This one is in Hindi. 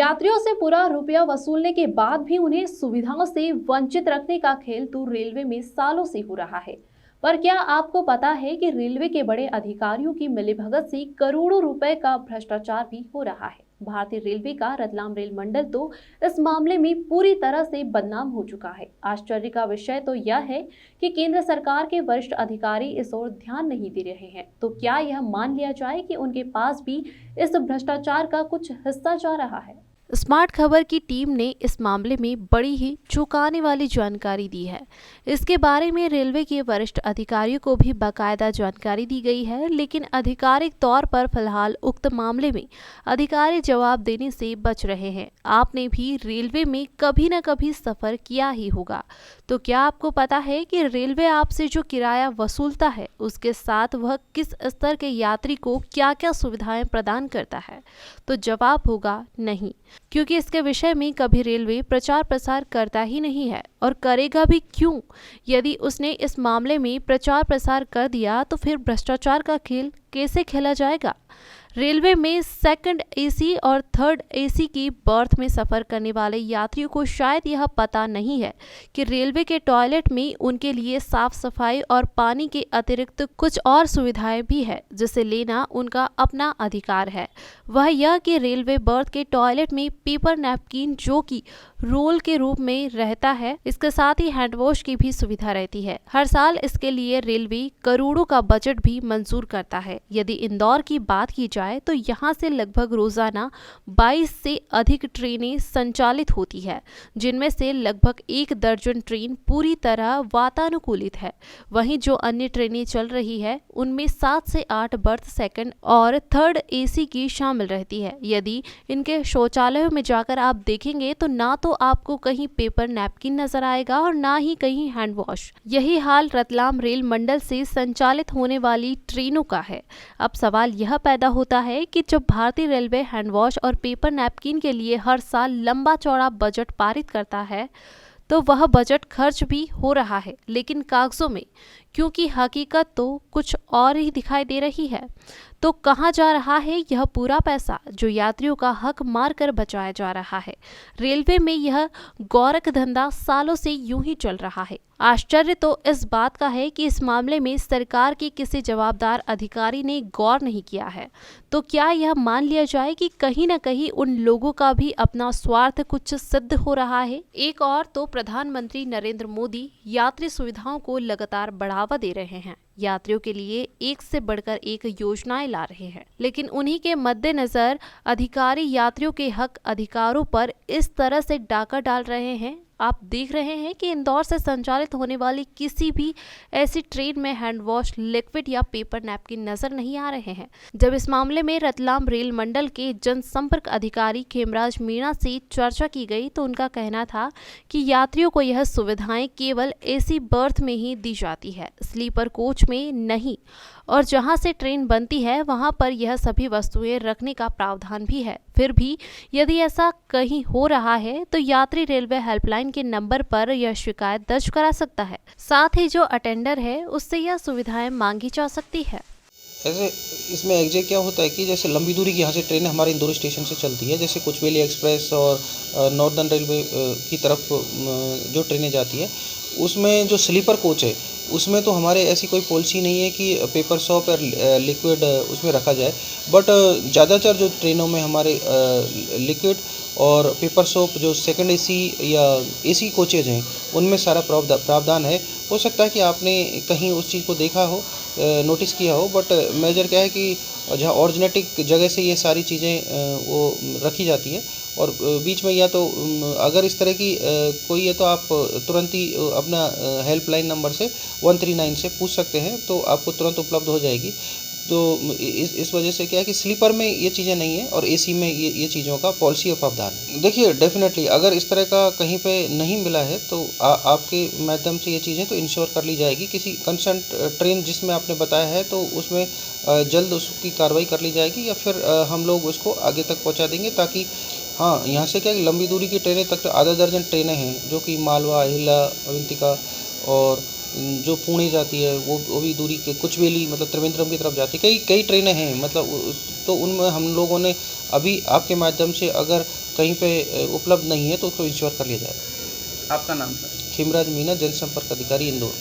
यात्रियों से पूरा रुपया वसूलने के बाद भी उन्हें सुविधाओं से वंचित रखने का खेल तो रेलवे में सालों से हो रहा है। पर क्या आपको पता है कि रेलवे के बड़े अधिकारियों की मिलीभगत से करोड़ों रुपए का भ्रष्टाचार भी हो रहा है। भारतीय रेलवे का रतलाम रेल मंडल तो इस मामले में पूरी तरह से बदनाम हो चुका है। आश्चर्य का विषय तो यह है कि केंद्र सरकार के वरिष्ठ अधिकारी इस ओर ध्यान नहीं दे रहे हैं। तो क्या यह मान लिया जाए कि उनके पास भी इस भ्रष्टाचार का कुछ हिस्सा जा रहा है? स्मार्ट खबर की टीम ने इस मामले में बड़ी ही चौंकाने वाली जानकारी दी है। इसके बारे में रेलवे के वरिष्ठ अधिकारियों को भी बाकायदा जानकारी दी गई है, लेकिन आधिकारिक तौर पर फिलहाल उक्त मामले में अधिकारी जवाब देने से बच रहे हैं। आपने भी रेलवे में कभी न कभी सफर किया ही होगा, तो क्या आपको पता है कि रेलवे आपसे जो किराया वसूलता है उसके साथ वह किस स्तर के यात्री को क्या क्या सुविधाएं प्रदान करता है? तो जवाब होगा नहीं, क्योंकि इसके विषय में कभी रेलवे प्रचार प्रसार करता ही नहीं है और करेगा भी क्यों। यदि उसने इस मामले में प्रचार प्रसार कर दिया तो फिर भ्रष्टाचार का खेल कैसे खेला जाएगा? रेलवे में सेकंड एसी और थर्ड एसी की बर्थ में सफर करने वाले यात्रियों को शायद यह पता नहीं है कि रेलवे के टॉयलेट में उनके लिए साफ सफाई और पानी के अतिरिक्त कुछ और सुविधाएं भी है, जिसे लेना उनका अपना अधिकार है। वह यह कि रेलवे बर्थ के टॉयलेट में पेपर नैपकिन जो कि रोल के रूप में रहता है, इसके साथ ही हैंड वॉश की भी सुविधा रहती है। हर साल इसके लिए रेलवे करोड़ों का बजट भी मंजूर करता है। यदि इंदौर की बात की जाए तो यहाँ से लगभग रोजाना 22 से अधिक ट्रेनें संचालित होती है, जिनमें से लगभग 1 दर्जन ट्रेन पूरी तरह वातानुकूलित है। वहीं जो अन्य ट्रेनें चल रही है उनमें 7 से 8 बर्थ सेकंड और थर्ड एसी की शामिल रहती है। यदि इनके शौचालयों में जाकर आप देखेंगे तो ना तो आपको कहीं पेपर नैपकिन नजर आएगा और ना ही कहीं हैंड वॉश। यही हाल रतलाम रेल मंडल से संचालित होने वाली ट्रेनों का है। अब सवाल यह पैदा होता है कि जब भारतीय रेलवे हैंड वॉश और पेपर नैपकिन के लिए हर साल लंबा चौड़ा बजट पारित करता है तो वह बजट खर्च भी हो रहा है, लेकिन कागजों में, क्योंकि हकीकत तो कुछ और ही दिखाई दे रही है। तो कहाँ जा रहा है यह पूरा पैसा जो यात्रियों का हक मार कर बचाया जा रहा है? रेलवे में यह गोरख धंधा सालों से यूं ही चल रहा है। आश्चर्य तो इस बात का है कि इस मामले में सरकार के किसी जवाबदार अधिकारी ने गौर नहीं किया है। तो क्या यह मान लिया जाए कि कहीं न कहीं उन लोगों का भी अपना स्वार्थ कुछ सिद्ध हो रहा है? एक और तो प्रधानमंत्री नरेंद्र मोदी यात्री सुविधाओं को लगातार बढ़ावा दे रहे हैं, यात्रियों के लिए एक से बढ़कर एक योजनाएं ला रहे हैं, लेकिन उन्हीं के मद्देनजर अधिकारी यात्रियों के हक अधिकारों पर इस तरह से डाका डाल रहे हैं। आप देख रहे हैं कि इंदौर से संचालित होने वाली किसी भी ऐसी ट्रेन में हैंड वॉश, लिक्विड या पेपर नैपकिन नजर नहीं आ रहे हैं। जब इस मामले में रतलाम रेल मंडल के जनसंपर्क अधिकारी खेमराज मीणा से चर्चा की गई तो उनका कहना था कि यात्रियों को यह सुविधाएं केवल एसी बर्थ में ही दी जाती है, स्लीपर कोच में नहीं, और जहां से ट्रेन बनती है वहां पर यह सभी वस्तुएं रखने का प्रावधान भी है। फिर भी यदि ऐसा कहीं हो रहा है तो यात्री रेलवे हेल्पलाइन के नंबर पर यह शिकायत दर्ज करा सकता है। साथ ही जो अटेंडर है उससे यह सुविधाएं मांगी जा सकती है। ऐसे इसमें एग्जैक्ट क्या होता है कि जैसे लंबी दूरी की यहाँ से ट्रेनें हमारे इंदौर स्टेशन से चलती है, जैसे कोचुवेली एक्सप्रेस और नॉर्दर्न रेलवे की तरफ जो ट्रेनें जाती है, उसमें जो स्लीपर कोच है उसमें तो हमारे ऐसी कोई पॉलिसी नहीं है कि पेपर सॉप और लिक्विड उसमें रखा जाए। बट ज़्यादातर जो ट्रेनों में हमारे लिक्विड और पेपर सोप जो सेकंड एसी या एसी कोचेज हैं उनमें सारा प्रावधान है। हो सकता है कि आपने कहीं उस चीज़ को देखा हो, नोटिस किया हो, बट मेजर क्या है कि जहाँ ऑर्जिनेटिक जगह से ये सारी चीज़ें वो रखी जाती है और बीच में या तो अगर इस तरह की कोई है तो आप तुरंत ही अपना हेल्पलाइन नंबर से 139 से पूछ सकते हैं, तो आपको तुरंत उपलब्ध हो जाएगी। तो इस वजह से क्या है कि स्लीपर में ये चीज़ें नहीं है और एसी में ये चीज़ों का पॉलिसी और प्रावधान है। देखिए डेफिनेटली अगर इस तरह का कहीं पे नहीं मिला है तो आपके माध्यम से ये चीज़ें तो इंश्योर कर ली जाएगी। किसी कंसर्न ट्रेन जिसमें आपने बताया है तो उसमें जल्द उसकी कार्रवाई कर ली जाएगी या फिर हम लोग उसको आगे तक पहुँचा देंगे, ताकि हाँ यहाँ से क्या है लंबी दूरी की ट्रेनें तक तो आधा दर्जन ट्रेनें हैं जो कि मालवा, अहिला, अवंतिका और जो पुणे जाती है वो भी दूरी के कोचुवेली मतलब त्रिवेंद्रम की तरफ जाती है। कई ट्रेनें हैं मतलब, तो उनमें हम लोगों ने अभी आपके माध्यम से अगर कहीं पे उपलब्ध नहीं है तो उसको इंश्योर कर लिया जाएगा। आपका नाम सर? खिमराज मीना, जनसंपर्क अधिकारी, इंदौर।